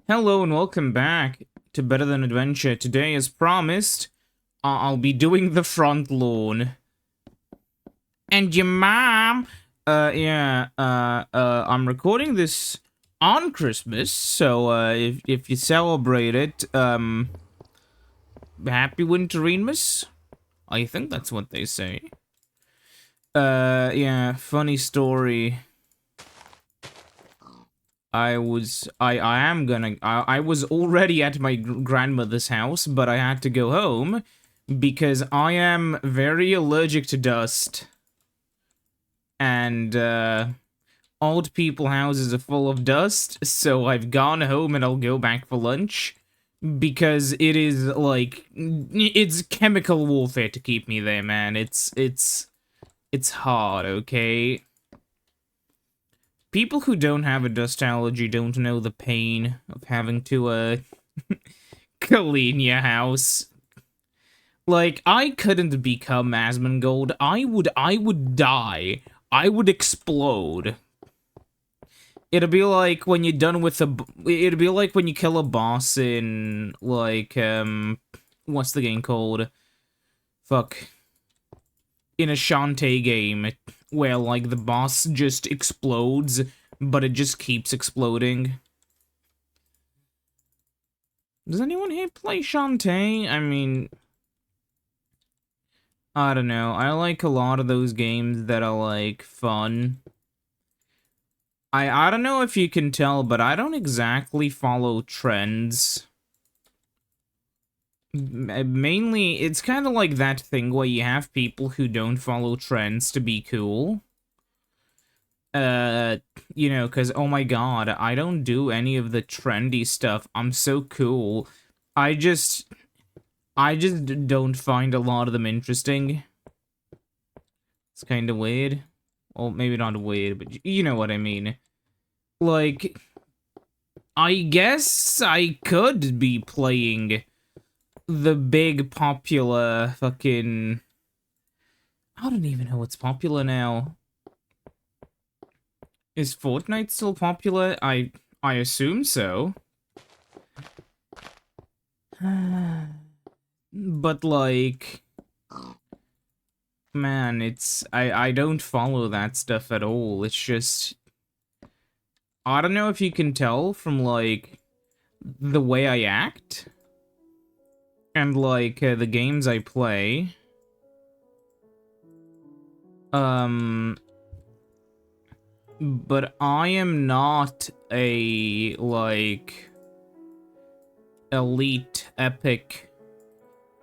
Hello and welcome back to Better Than Adventure. Today, as promised, I'll be doing the front lawn. And your mom, I'm recording this on Christmas, so if you celebrate it, happy Wintermas. I think that's what they say. Yeah, funny story. I was already at my grandmother's house, but I had to go home because I am very allergic to dust. And, old people houses are full of dust, so I've gone home and I'll go back for lunch. Because it is, like, it's chemical warfare to keep me there, man. It's hard, okay? People who don't have a dust allergy don't know the pain of having to, clean your house. Like, I couldn't become Asmongold. I would die. I would explode. It'd be like when you're done with it'd be like when you kill a boss in, like, what's the game called? Fuck. In a Shantae game, where, like, the boss just explodes, but it just keeps exploding. Does anyone here play Shantae? I mean, I don't know. I like a lot of those games that are, like, fun. I don't know if you can tell, but I don't exactly follow trends. Mainly, it's kind of like that thing where you have people who don't follow trends to be cool. You know, because, oh my god, I don't do any of the trendy stuff. I'm so cool. I just don't find a lot of them interesting. It's kind of weird. Well, maybe not weird, but you know what I mean. Like, I guess I could be playing the big popular fucking... I don't even know what's popular now. Is Fortnite still popular? I assume so. But, like... Man, I don't follow that stuff at all. It's just... I don't know if you can tell from, like, the way I act. And, like, the games I play. But I am not a, like, elite, epic,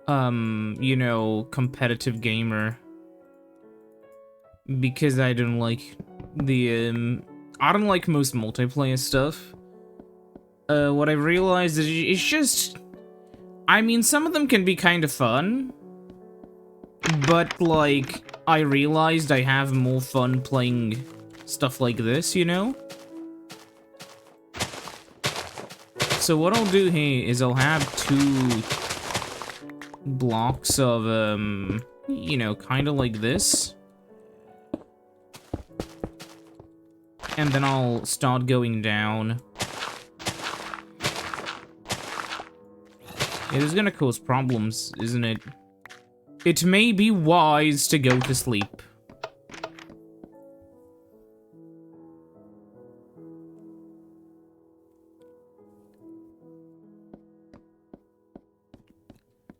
you know, competitive gamer. Because I don't like I don't like most multiplayer stuff. What I realized is it's just... I mean, some of them can be kind of fun. But, like, I realized I have more fun playing stuff like this, you know? So what I'll do here is I'll have two blocks of, you know, kind of like this. And then I'll start going down. It is gonna cause problems, isn't it? It may be wise to go to sleep.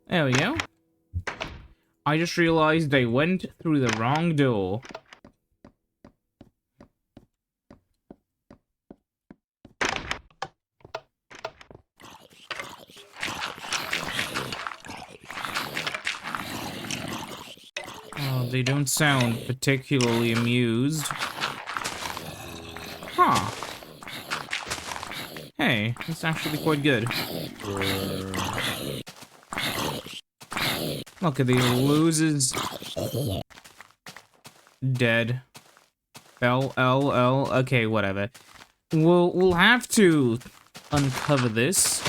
There we go. I just realized I went through the wrong door. Oh, they don't sound particularly amused. Huh. Hey, that's actually quite good. Look at these losers. Dead. L. Okay, whatever. We'll have to uncover this.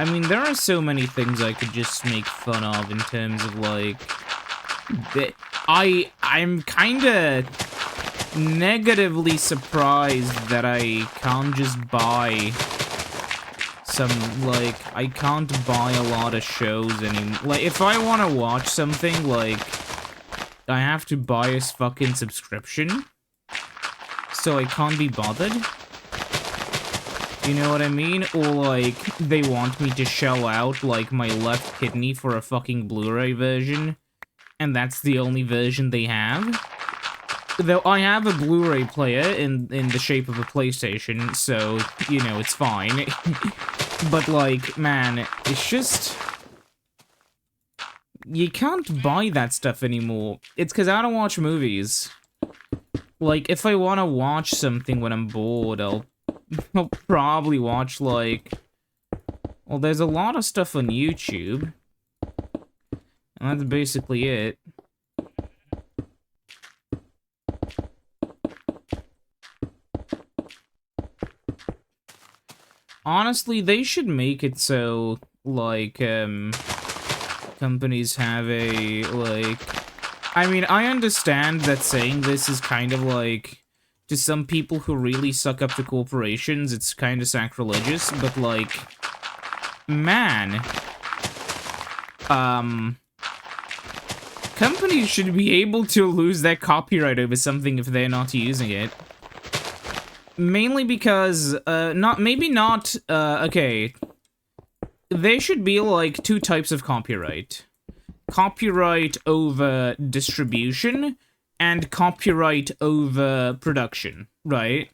I mean, there are so many things I could just make fun of in terms of, like... I'm kinda negatively surprised that I can't just buy some, like, I can't buy a lot of shows anymore. Like, if I want to watch something, like, I have to buy a fucking subscription, so I can't be bothered. You know what I mean? Or, like, they want me to shell out, like, my left kidney for a fucking Blu-ray version, and that's the only version they have. Though I have a Blu-ray player in the shape of a PlayStation, so, you know, it's fine. But, like, man, it's just... You can't buy that stuff anymore. It's because I don't watch movies. Like, if I want to watch something when I'm bored, I'll probably watch, like... Well, there's a lot of stuff on YouTube. And that's basically it. Honestly, they should make it so, like, companies have a, like... I mean, I understand that saying this is kind of like... To some people who really suck up to corporations, it's kind of sacrilegious, but, like... Man... Companies should be able to lose their copyright over something if they're not using it. Mainly because, okay. There should be, like, two types of copyright. Copyright over distribution, and copyright over production, right?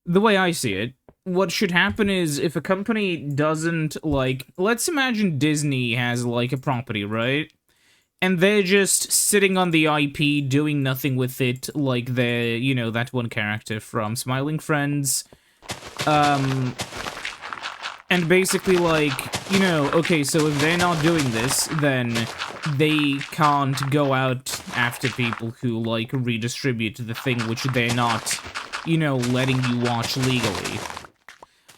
The way I see it, what should happen is, if a company doesn't, like... Let's imagine Disney has, like, a property, right? And they're just sitting on the IP, doing nothing with it, like they're, you know, that one character from Smiling Friends. And basically, like, you know, okay, so if they're not doing this, then they can't go out after people who, like, redistribute the thing which they're not, you know, letting you watch legally.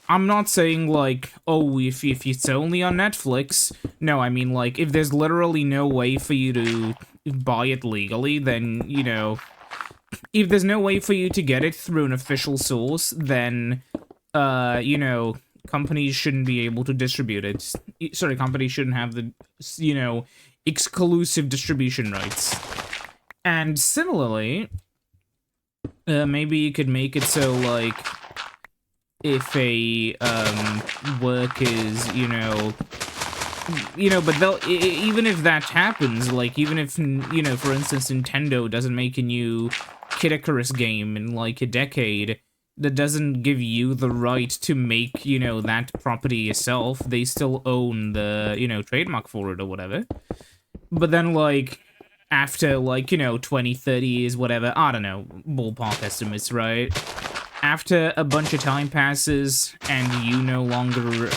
I'm not saying, like, oh, if it's only on Netflix. No, I mean, like, if there's literally no way for you to buy it legally, then, you know... If there's no way for you to get it through an official source, then, you know, companies shouldn't be able to distribute it. Sorry, companies shouldn't have the, you know, exclusive distribution rights. And similarly, maybe you could make it so, like... If a, work is, you know, but they'll, even if that happens, like, even if, you know, for instance, Nintendo doesn't make a new Kid Icarus game in, like, a decade, that doesn't give you the right to make, you know, that property yourself. They still own the, you know, trademark for it or whatever. But then, like, after, like, you know, 20, 30 years, whatever, I don't know, ballpark estimates, right? After a bunch of time passes, and you no longer,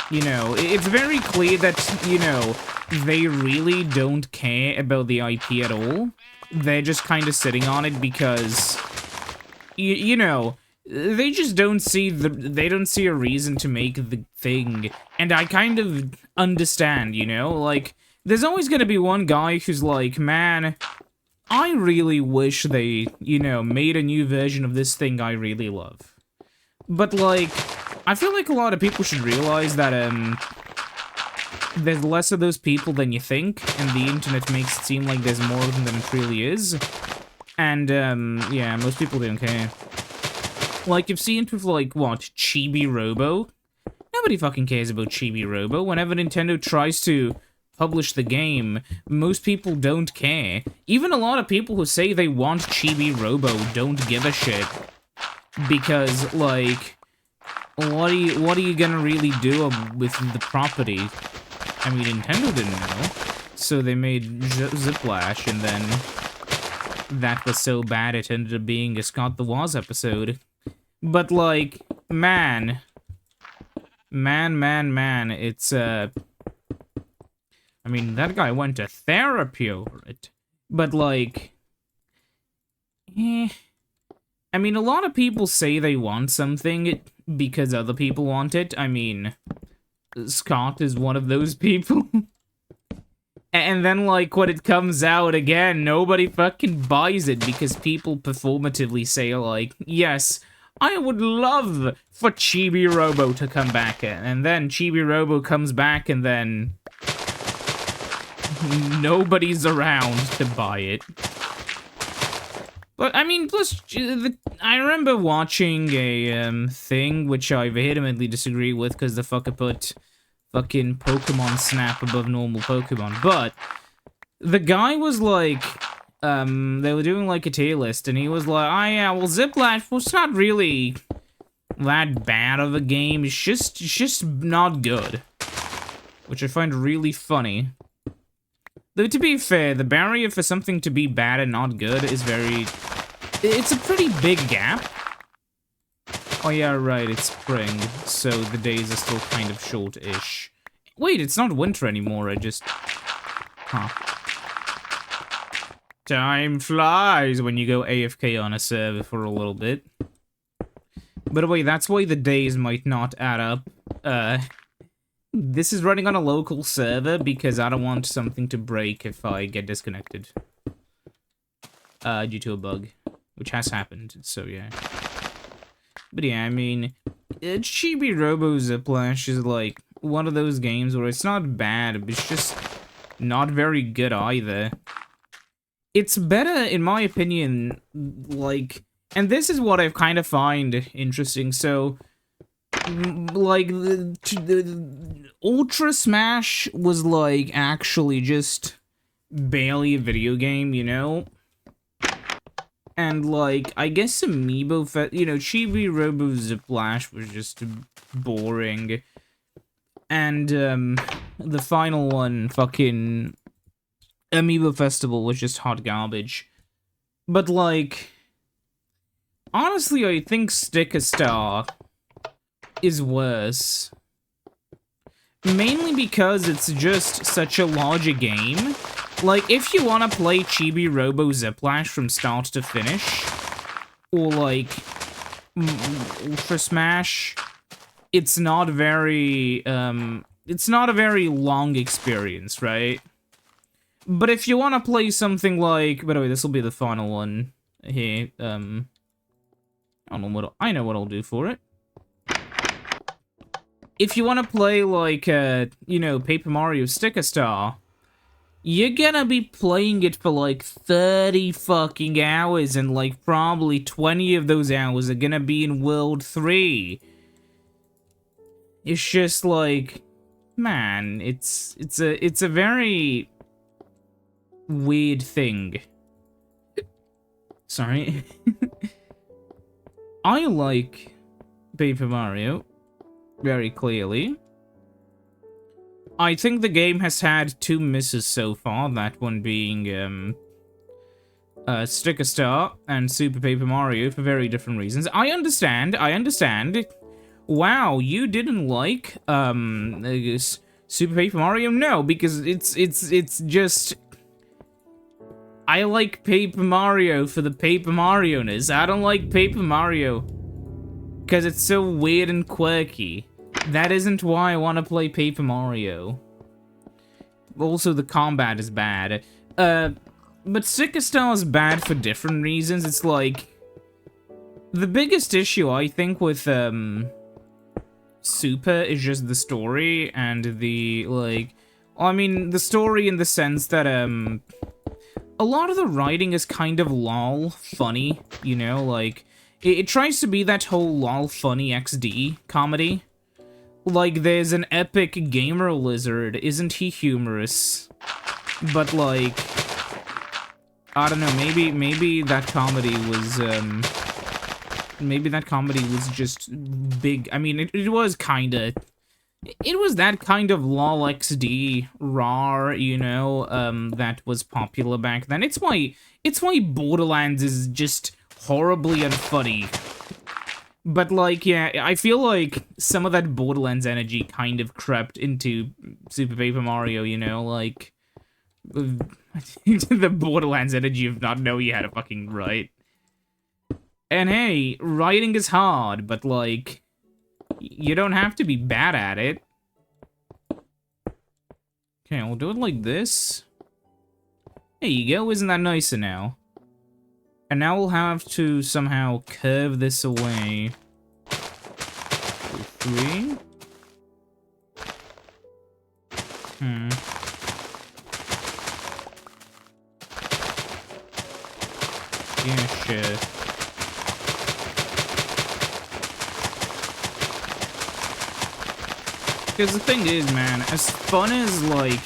you know, it's very clear that, you know, they really don't care about the IP at all. They're just kind of sitting on it because, you know, they just don't see they don't see a reason to make the thing. And I kind of understand, you know, like, there's always gonna be one guy who's like, man, I really wish they, you know, made a new version of this thing I really love. But, like, I feel like a lot of people should realize that, there's less of those people than you think, and the internet makes it seem like there's more of them than it really is. And, yeah, most people don't care. Like, you've seen with, like, what, Chibi Robo? Nobody fucking cares about Chibi Robo. Whenever Nintendo tries to publish the game, most people don't care. Even a lot of people who say they want Chibi Robo don't give a shit. Because, like, what are you gonna really do with the property? I mean, Nintendo didn't know. So they made Ziplash, and then that was so bad it ended up being a Scott the Woz episode. But, like, man, it's, I mean, that guy went to therapy over it. But, like, I mean, a lot of people say they want something because other people want it. I mean, Scott is one of those people. And then, like, when it comes out again, nobody fucking buys it because people performatively say, like, yes, I would love for Chibi Robo to come back. And then Chibi Robo comes back and then nobody's around to buy it. But, I mean, plus, I remember watching a thing which I vehemently disagree with because the fucker put fucking Pokemon Snap above normal Pokemon. But the guy was like, they were doing like a tier list, and he was like, oh yeah, well, Ziplash, well, it's not really that bad of a game. It's just not good. Which I find really funny. Though, to be fair, the barrier for something to be bad and not good is very... It's a pretty big gap. Oh yeah, right, it's spring, so the days are still kind of short-ish. Wait, it's not winter anymore, I just... Huh. Time flies when you go AFK on a server for a little bit. By the way, that's why the days might not add up. This is running on a local server because I don't want something to break if I get disconnected. Due to a bug, which has happened, so yeah. But yeah, I mean, Chibi Robo Ziplash is like one of those games where it's not bad, but it's just not very good either. It's better, in my opinion, like, and this is what I kind of find interesting, so... Like, the Ultra Smash was, like, actually just barely a video game, you know? And, like, I guess Amiibo you know, Chibi Robo Ziplash was just boring. And, the final one, fucking Amiibo Festival, was just hot garbage. But, like, honestly, I think Sticker Star is worse. Mainly because it's just such a larger game. Like, if you want to play Chibi Robo Ziplash from start to finish, or like Ultra Smash, it's not very it's not a very long experience, right? But if you want to play something like, by the way, this will be the final one here. I know what I'll do for it. If you want to play, like, you know, Paper Mario Sticker Star, you're gonna be playing it for, like, 30 fucking hours, and, like, probably 20 of those hours are gonna be in World 3. It's just, like, man, it's a very weird thing. Sorry. I like Paper Mario. Very clearly. I think the game has had 2 misses so far, that one being, Sticker Star and Super Paper Mario for very different reasons. I understand. Wow, you didn't like, Super Paper Mario? No, because it's just... I like Paper Mario for the Paper Mario-ness. I don't like Paper Mario because it's so weird and quirky. That isn't why I want to play Paper Mario. Also, the combat is bad. But Sticker Star is bad for different reasons. It's like... The biggest issue, I think, with, Super is just the story and the, like... I mean, the story in the sense that, a lot of the writing is kind of lol funny, you know, like... It tries to be that whole lol funny XD comedy. Like, there's an epic gamer lizard, isn't he humorous? But, like, I don't know, maybe that comedy was, maybe that comedy was just big. I mean, it was kinda, it was that kind of lol XD rar, you know, that was popular back then. It's why Borderlands is just horribly unfunny. But, like, yeah, I feel like some of that Borderlands energy kind of crept into Super Paper Mario, you know, like... the Borderlands energy of not knowing you had a fucking right. And hey, writing is hard, but like, you don't have to be bad at it. Okay, we'll do it like this. There you go, isn't that nicer now? And now we'll have to somehow curve this away. 3. Yeah, sure. Because the thing is, man, as fun as, like,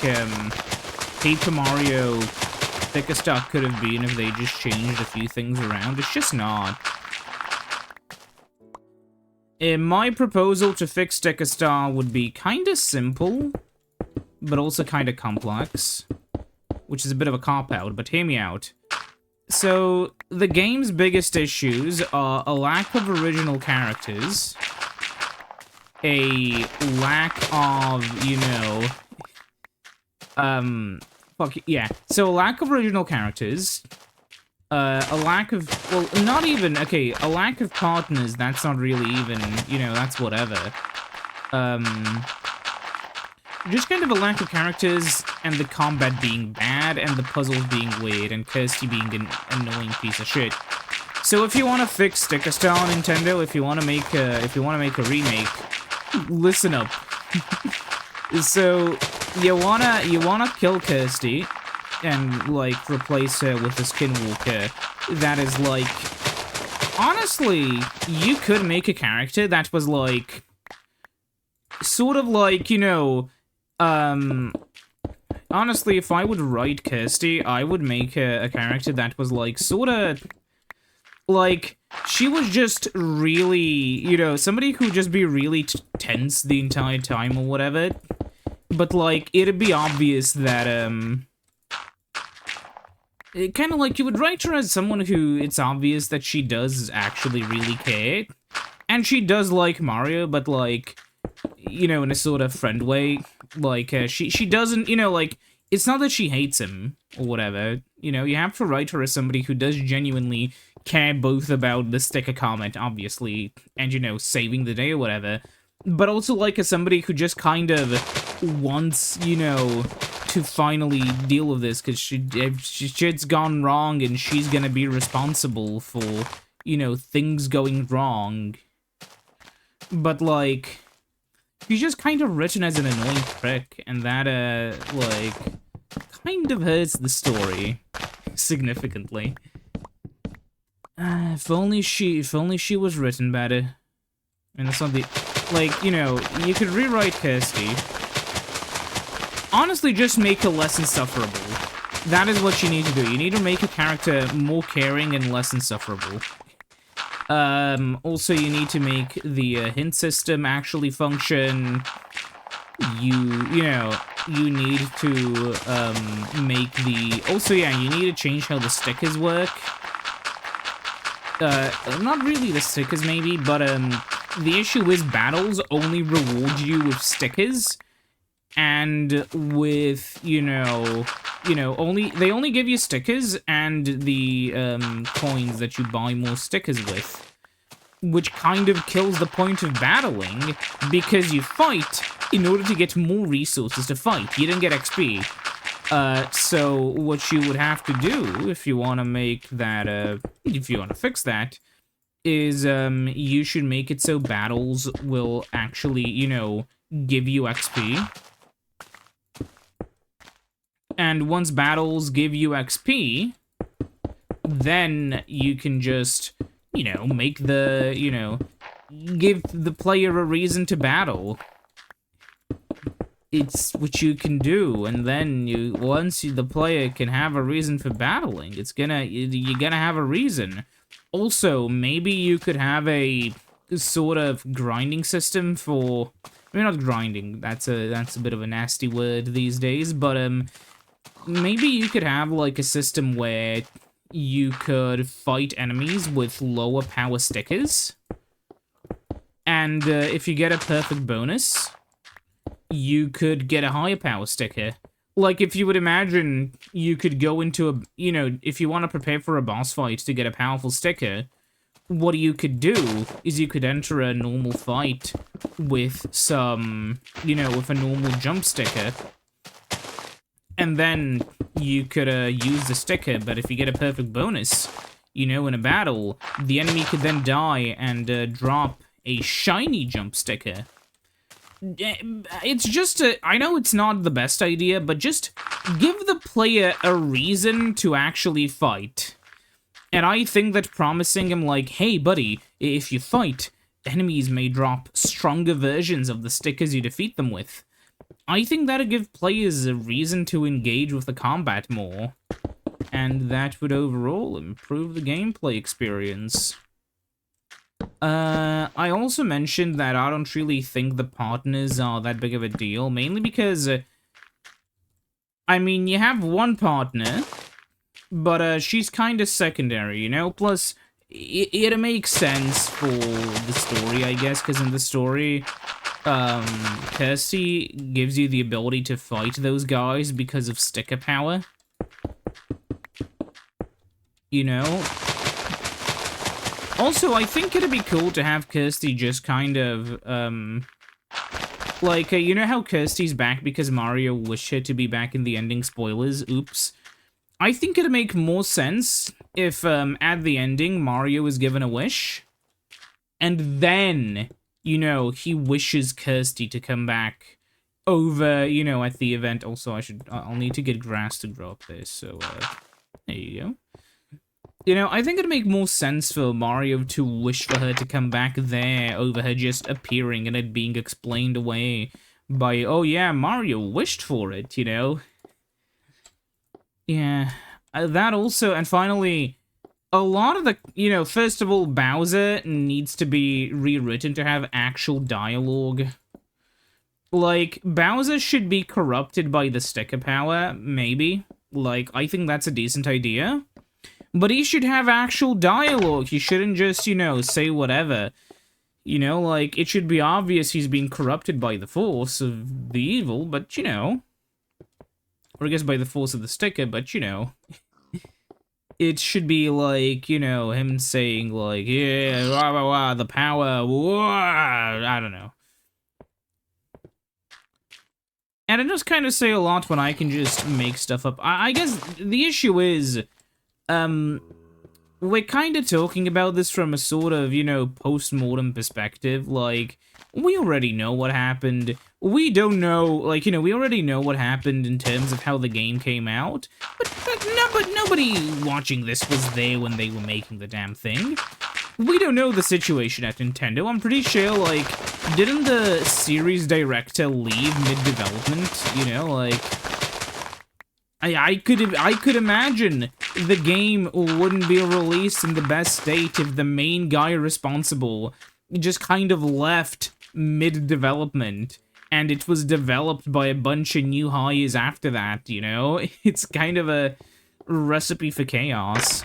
Paper Mario Sticker Star could have been if they just changed a few things around, it's just not. My proposal to fix Sticker Star would be kinda simple, but also kinda complex, which is a bit of a cop-out, but hear me out. So, the game's biggest issues are a lack of original characters, a lack of, you know, so a lack of original characters, a lack of, well, not even, okay, a lack of partners, that's not really even, you know, that's whatever. Just kind of a lack of characters, and the combat being bad, and the puzzles being weird, and Kirsty being an annoying piece of shit. So if you want to fix Sticker Star on Nintendo, if you want to make a remake, listen up. So you wanna kill Kirsty, and like replace her with a Skinwalker. That is like, honestly, you could make a character that was like, sort of like, you know. Honestly, if I would write Kirsty, I would make a character that was, like, sorta, like, she was just really, you know, somebody who would just be really tense the entire time or whatever, but, like, it'd be obvious that, it kind of like, you would write her as someone who it's obvious that she does actually really care, and she does like Mario, but, like, you know, in a sort of friend way. Like, she doesn't, you know, like, it's not that she hates him, or whatever. You know, you have to write her as somebody who does genuinely care both about the sticker comment, obviously, and, you know, saving the day or whatever, but also, like, as somebody who just kind of wants, you know, to finally deal with this, because shit's gone wrong, and she's gonna be responsible for, you know, things going wrong. But, like, she's just kind of written as an annoying prick, and that, like, kind of hurts the story significantly. If only she was written better. And that's not the, like, you know, you could rewrite Kirsty. Honestly, just make her less insufferable. That is what you need to do. You need to make a character more caring and less insufferable. Also, you need to make the hint system actually function. You know, you need to, make the... Also, yeah, you need to change how the stickers work. Not really the stickers, maybe, but, the issue is battles only reward you with stickers, and with, you know, they only give you stickers and the, coins that you buy more stickers with, which kind of kills the point of battling, because you fight in order to get more resources to fight. You don't get XP. So what you would have to do, if you want to make that, if you want to fix that, is, you should make it so battles will actually, you know, give you XP. And once battles give you XP, then you can just, you know, make the, you know, give the player a reason to battle. It's what you can do, and then the player can have a reason for battling, you're gonna have a reason. Also, maybe you could have a sort of grinding system for, I mean, not grinding, that's a bit of a nasty word these days, but, maybe you could have, like, a system where you could fight enemies with lower power stickers, and, if you get a perfect bonus, you could get a higher power sticker. Like, if you would imagine, you could go into a, you know, if you want to prepare for a boss fight to get a powerful sticker, what you could do is you could enter a normal fight with some, you know, with a normal jump sticker. And then you could use the sticker, but if you get a perfect bonus, you know, in a battle, the enemy could then die and drop a shiny jump sticker. It's just I know it's not the best idea, but just give the player a reason to actually fight. And I think that promising him like, hey buddy, if you fight, enemies may drop stronger versions of the stickers you defeat them with. I think that'd give players a reason to engage with the combat more. And that would overall improve the gameplay experience. I also mentioned that I don't really think the partners are that big of a deal, mainly because, I mean, you have one partner, but she's kind of secondary, you know? Plus, it makes sense for the story, I guess, because in the story, Kirsty gives you the ability to fight those guys because of sticker power. You know? Also, I think it'd be cool to have Kirsty just kind of, like, you know how Kirsty's back because Mario wished her to be back in the ending? Spoilers, oops. I think it'd make more sense if, at the ending, Mario is given a wish, and then, you know, he wishes Kirsty to come back over, you know, at the event. Also, I'll need to get grass to grow up this, so, there you go. You know, I think it'd make more sense for Mario to wish for her to come back there over her just appearing and it being explained away by, oh yeah, Mario wished for it, you know? Yeah, that also, and finally, a lot of the, you know, first of all, Bowser needs to be rewritten to have actual dialogue. Like, Bowser should be corrupted by the sticker power, maybe. Like, I think that's a decent idea. But he should have actual dialogue. He shouldn't just, you know, say whatever. You know, like, it should be obvious he's being corrupted by the force of the evil, but, you know. Or I guess by the force of the sticker, but, you know. It should be like, you know, him saying, like, yeah, rah, rah, rah, the power, wah, I don't know. And it does kind of say a lot when I can just make stuff up. I guess the issue is, we're kind of talking about this from a sort of, you know, post-mortem perspective. Like, we already know what happened. We don't know, like, you know, we already know what happened in terms of how the game came out. But nobody watching this was there when they were making the damn thing. We don't know the situation at Nintendo. I'm pretty sure, like, didn't the series director leave mid-development? You know, like, I could imagine the game wouldn't be released in the best state if the main guy responsible just kind of left mid-development and it was developed by a bunch of new hires after that, you know? It's kind of a recipe for chaos.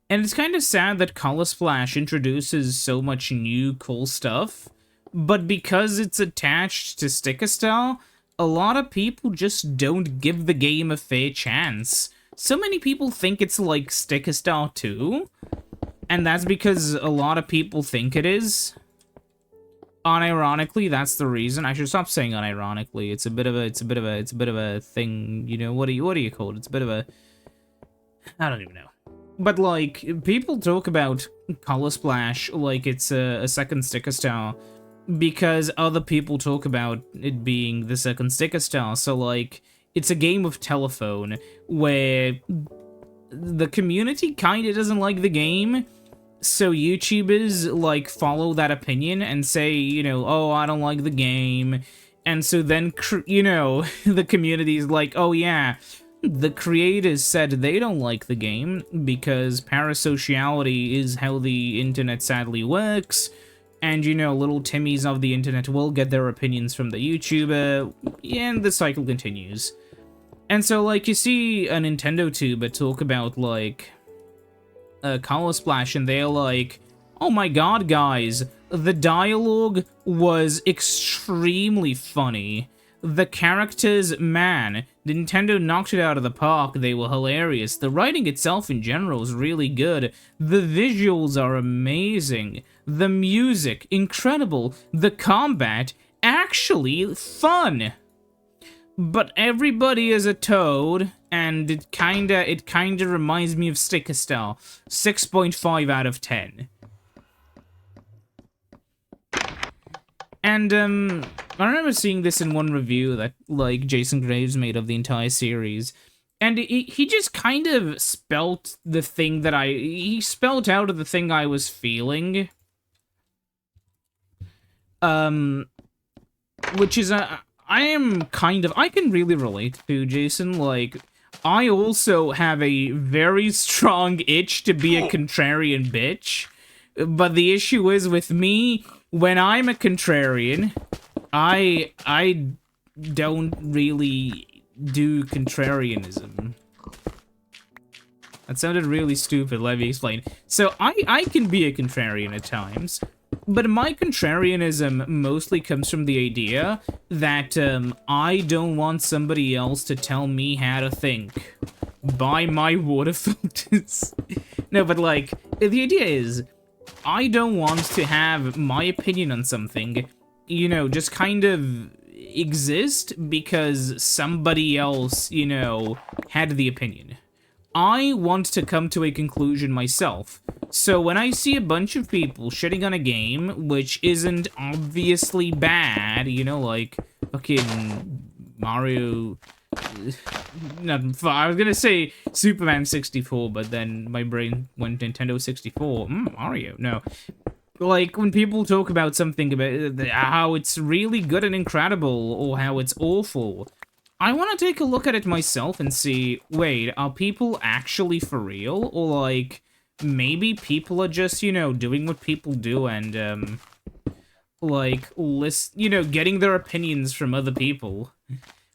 And it's kind of sad that Color Splash introduces so much new cool stuff, but because it's attached to Sticker Star, a lot of people just don't give the game a fair chance. So many people think it's like Sticker Star 2, and that's because a lot of people think it is. Unironically, that's the reason. I should stop saying unironically. It's a bit of a thing, you know, what do you call it? It's a bit of a, I don't even know. But, like, people talk about Color Splash like it's a second Sticker Star because other people talk about it being the second Sticker Star. So, like, it's a game of telephone where the community kind of doesn't like the game, so YouTubers, like, follow that opinion and say, you know, oh, I don't like the game. And so then, you know, the community's like, oh, yeah, the creators said they don't like the game because parasociality is how the internet sadly works, and, you know, little Timmies of the internet will get their opinions from the YouTuber, and the cycle continues. And so, like, you see a Nintendo tuber talk about, like, Color Splash, and they're like, oh my god, guys, the dialogue was extremely funny. The characters, man, Nintendo knocked it out of the park. They were hilarious. The writing itself in general is really good. The visuals are amazing. The music, incredible. The combat, actually fun. But everybody is a toad, and it kinda reminds me of Sticker Star. 6.5 out of 10. And, I remember seeing this in one review that, like, Jason Graves made of the entire series. And he just kind of spelt the thing that he spelt out the thing I was feeling. Which is, I can really relate to Jason, like, I also have a very strong itch to be a contrarian bitch. But the issue is with me, when I'm a contrarian, I don't really do contrarianism. That sounded really stupid, let me explain. So, I can be a contrarian at times, but my contrarianism mostly comes from the idea that, I don't want somebody else to tell me how to think. By my water filters. No, but like, the idea is, I don't want to have my opinion on something, you know, just kind of exist because somebody else, you know, had the opinion. I want to come to a conclusion myself. So when I see a bunch of people shitting on a game, which isn't obviously bad, you know, like, fucking Mario... No, I was gonna say Superman 64, but then my brain went Nintendo 64. Mario, no. Like, when people talk about something about how it's really good and incredible, or how it's awful, I want to take a look at it myself and see, wait, are people actually for real? Or, like, maybe people are just, you know, doing what people do and, like, you know, getting their opinions from other people.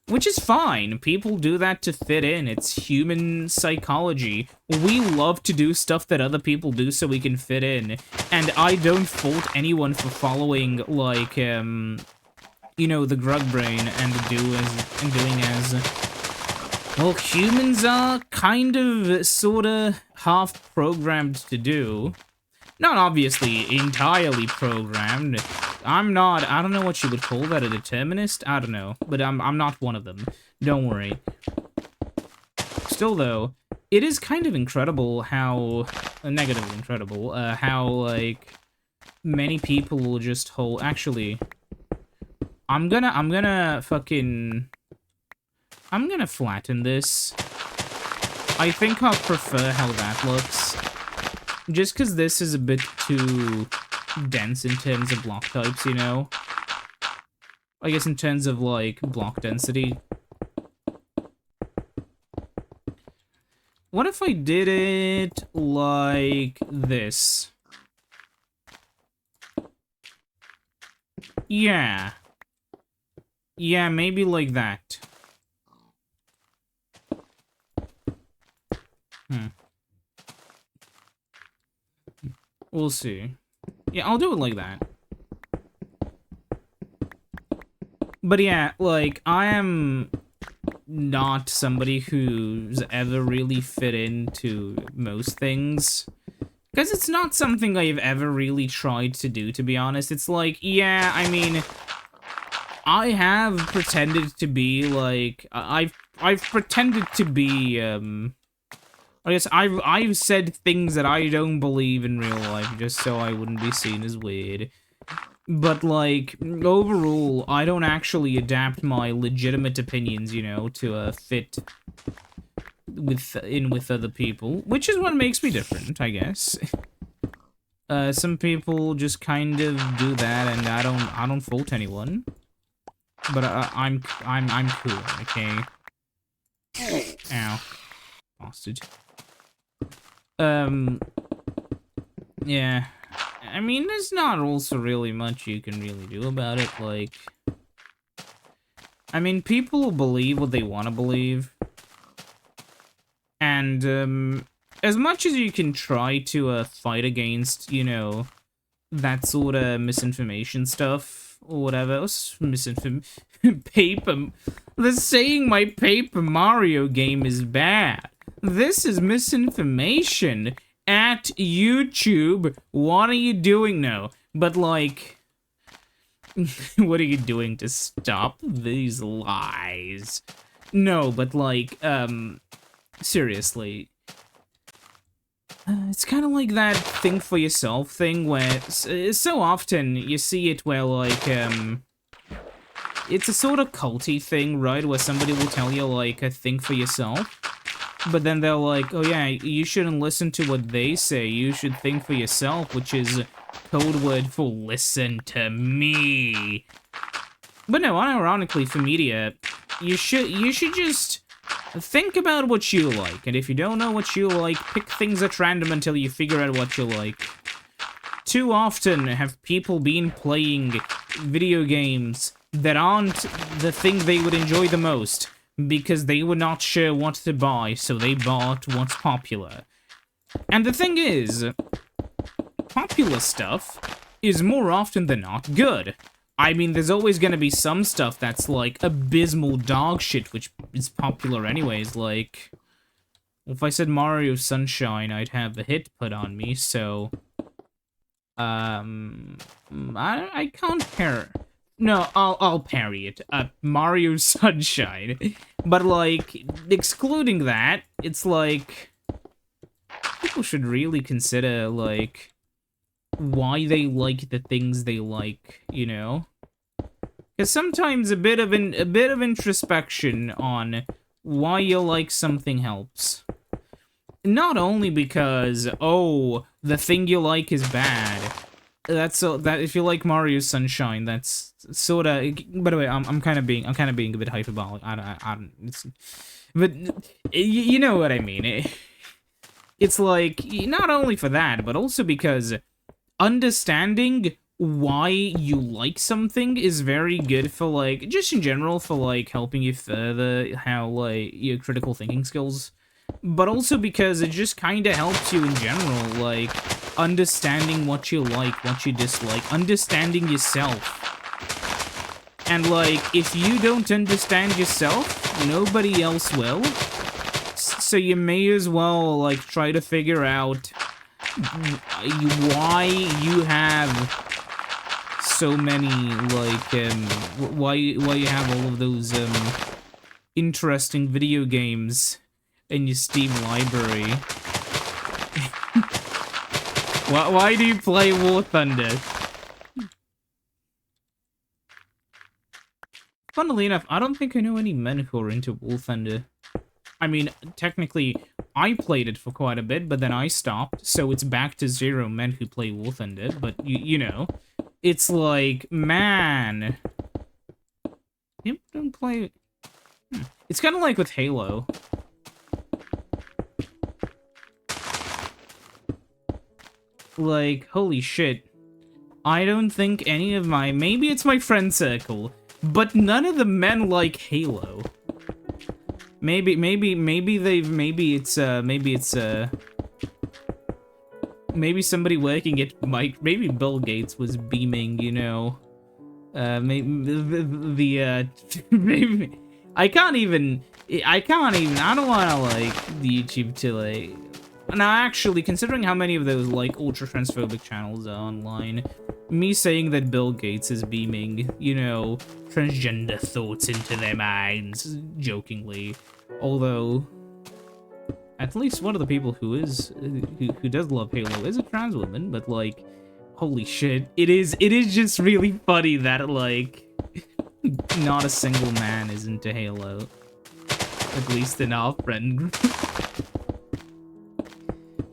Which is fine. People do that to fit in. It's human psychology. We love to do stuff that other people do so we can fit in. And I don't fault anyone for following, like, you know, the Grug brain and doing as... Well, humans are kind of, sorta, half-programmed to do. Not obviously entirely programmed. I don't know what you would call that, a determinist? I don't know, but I'm not one of them. Don't worry. Still, though, it is kind of incredible how, negatively incredible, how, like, many people will just hold, actually, I'm gonna flatten this. I think I'll prefer how that looks. Just because this is a bit too dense in terms of block types, you know? I guess in terms of, like, block density. What if I did it like this? Yeah. Yeah, maybe like that. We'll see. Yeah, I'll do it like that. But yeah, like, I am not somebody who's ever really fit into most things. Because it's not something I've ever really tried to do, to be honest. It's like, yeah, I mean, I have pretended to be, like, I've pretended to be, I guess I've said things that I don't believe in real life just so I wouldn't be seen as weird. But, like, overall, I don't actually adapt my legitimate opinions, you know, to fit with other people, which is what makes me different, I guess. Some people just kind of do that, and I don't fault anyone. But I'm cool, okay? Ow, bastard. Yeah. I mean, there's not also really much you can really do about it, like... I mean, people believe what they want to believe. And, as much as you can try to, fight against, you know, that sort of misinformation stuff, or whatever. What's paper? They're saying my Paper Mario game is bad. This is misinformation at YouTube. What are you doing now? But like, what are you doing to stop these lies? No, but like, seriously. It's kind of like that think for yourself thing where so often you see it where like, it's a sort of culty thing, right? Where somebody will tell you like a think for yourself, but then they're like, oh yeah, you shouldn't listen to what they say, you should think for yourself, which is code word for listen to me. But no, unironically for media, you should just think about what you like, and if you don't know what you like, pick things at random until you figure out what you like. Too often have people been playing video games that aren't the thing they would enjoy the most, because they were not sure what to buy, so they bought what's popular. And the thing is, popular stuff is more often than not good. I mean, there's always gonna be some stuff that's like abysmal dog shit, which is popular anyways, like, if I said Mario Sunshine, I'd have a hit put on me, so, I can't pair. No, I'll parry it. Mario Sunshine. But like, excluding that, it's like, people should really consider, like, why they like the things they like, you know? Because sometimes a bit of introspection on why you like something helps. Not only because, oh, the thing you like is bad. That's so that if you like Mario Sunshine, that's sort of. By the way, I'm kind of being a bit hyperbolic. I don't. But you know what I mean. It's like not only for that, but also because understanding why you like something is very good for like just in general for like helping you further how like your critical thinking skills, but also because it just kind of helps you in general, like understanding what you like, what you dislike, understanding yourself. And like if you don't understand yourself, nobody else will. So you may as well like try to figure out why you have so many like why you have all of those interesting video games in your Steam library. Why do you play War Thunder? Funnily enough, I don't think I know any men who are into War Thunder. I mean, technically, I played it for quite a bit, but then I stopped, so it's back to 0 men who play War Thunder, but you know. It's like, man. You don't play... It's kind of like with Halo. Like, holy shit. I don't think any of my... Maybe it's my friend circle, but none of the men like Halo. Maybe somebody working at maybe Bill Gates was beaming, you know. Maybe I don't wanna like the YouTube to like. Now actually, considering how many of those like ultra transphobic channels are online, me saying that Bill Gates is beaming, you know, transgender thoughts into their minds, jokingly. Although, at least one of the people who does love Halo is a trans woman, but like, holy shit, it is just really funny that like, not a single man is into Halo. At least in our friend group.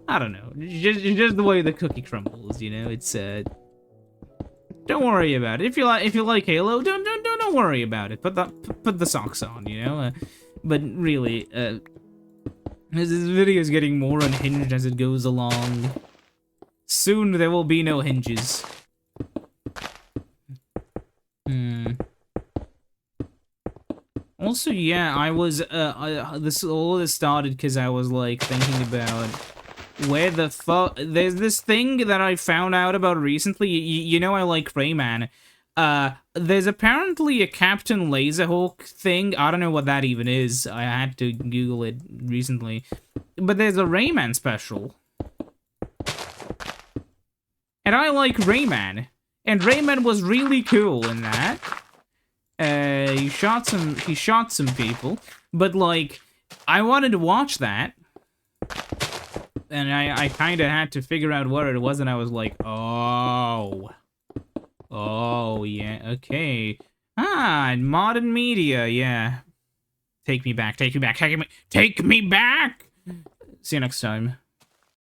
I don't know, just the way the cookie crumbles, you know. It's don't worry about it. If you like Halo, don't worry about it. Put the socks on, you know. But really, this video is getting more unhinged as it goes along. Soon there will be no hinges. Also, yeah, I was all this started because I was like thinking about where the fuck. There's this thing that I found out about recently. You know, I like Rayman. There's apparently a Captain Laserhawk thing. I don't know what that even is. I had to Google it recently. But there's a Rayman special. And I like Rayman. And Rayman was really cool in that. He shot some people. But, like, I wanted to watch that. And I kind of had to figure out what it was, and I was like, oh. Oh, yeah, okay. Ah, modern media, yeah. Take me back, take me back, take me back! See you next time.